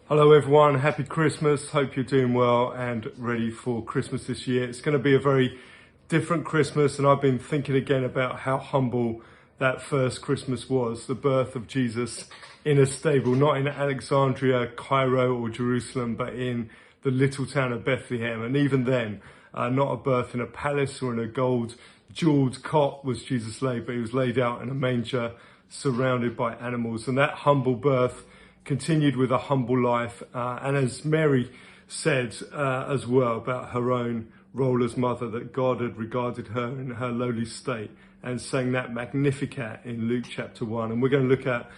Hello everyone, happy Christmas. Hope you're doing well and ready for Christmas this year. It's going to be a very different Christmas, and I've been thinking again about how humble that first Christmas was, the birth of Jesus in a stable, not in Alexandria, Cairo or Jerusalem, but in the little town of Bethlehem. And even then, not a birth in a palace or in a gold jeweled cot was Jesus laid, but he was laid out in a manger surrounded by animals. And that humble birth continued with a humble life, and as Mary said as well about her own role as mother, that God had regarded her in her lowly state, and sang that Magnificat in Luke chapter 1. And we're going to look at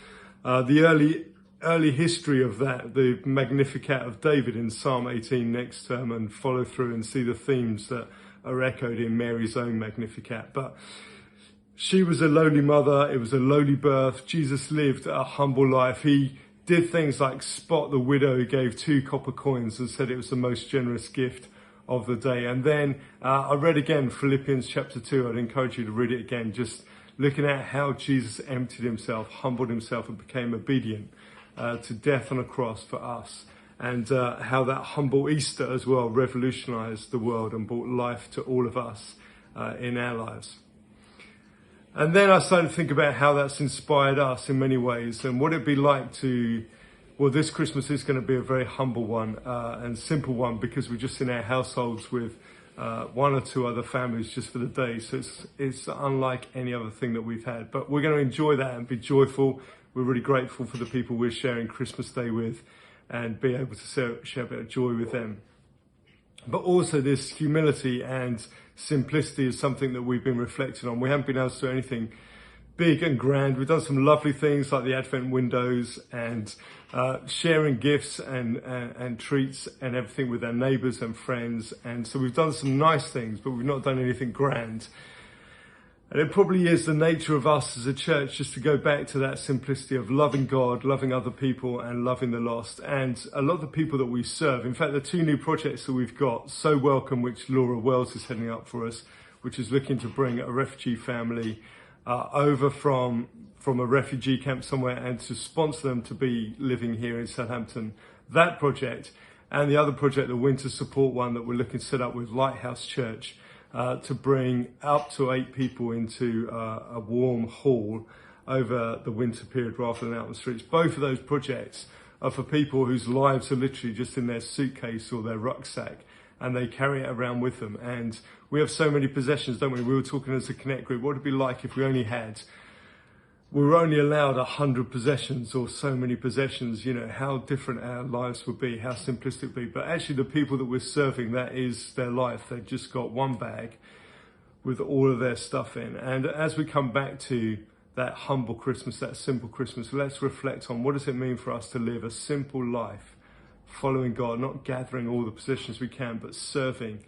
the early history of that, the Magnificat of David in Psalm 18 next term, and follow through and see the themes that are echoed in Mary's own Magnificat. But she was a lowly mother, it was a lowly birth. Jesus lived a humble life. He did things like spot the widow who gave 2 copper coins and said it was the most generous gift of the day. And then I read again Philippians chapter 2. I'd encourage you to read it again, just looking at how Jesus emptied himself, humbled himself, and became obedient to death on a cross for us. And how that humble Easter as well revolutionized the world and brought life to all of us in our lives. And then I started to think about how that's inspired us in many ways, and what it'd be like to, well, this Christmas is going to be a very humble one and simple one, because we're just in our households with 1 or 2 other families just for the day. So it's unlike any other thing that we've had, but we're going to enjoy that and be joyful. We're really grateful for the people we're sharing Christmas Day with and be able to share a bit of joy with them. But also this humility and simplicity is something that we've been reflecting on. We haven't been able to do anything big and grand. We've done some lovely things like the Advent windows and sharing gifts and treats and everything with our neighbours and friends. And so we've done some nice things, but we've not done anything grand. And it probably is the nature of us as a church just to go back to that simplicity of loving God, loving other people, and loving the lost. And a lot of the people that we serve, in fact, the 2 new projects that we've got, So Welcome, which Laura Wells is heading up for us, which is looking to bring a refugee family over from a refugee camp somewhere and to sponsor them to be living here in Southampton. That project, and the other project, the winter support one that we're looking to set up with Lighthouse Church, to bring up to 8 people into a warm hall over the winter period rather than out on the streets. Both of those projects are for people whose lives are literally just in their suitcase or their rucksack, and they carry it around with them. And we have so many possessions, don't we? We were talking as a Connect group, what would it be like if we were only allowed 100 possessions or so many possessions, you know, how different our lives would be, how simplistic it would be. But actually the people that we're serving, that is their life. They've just got one bag with all of their stuff in. And as we come back to that humble Christmas, that simple Christmas, let's reflect on what does it mean for us to live a simple life, following God, not gathering all the possessions we can, but serving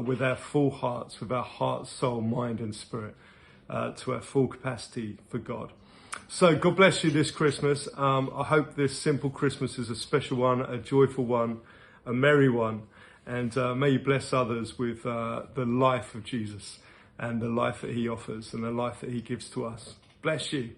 with our full hearts, with our heart, soul, mind and spirit. To our full capacity for God. So God bless you this Christmas. I hope this simple Christmas is a special one, a joyful one, a merry one, and may you bless others with the life of Jesus and the life that he offers and the life that he gives to us. Bless you.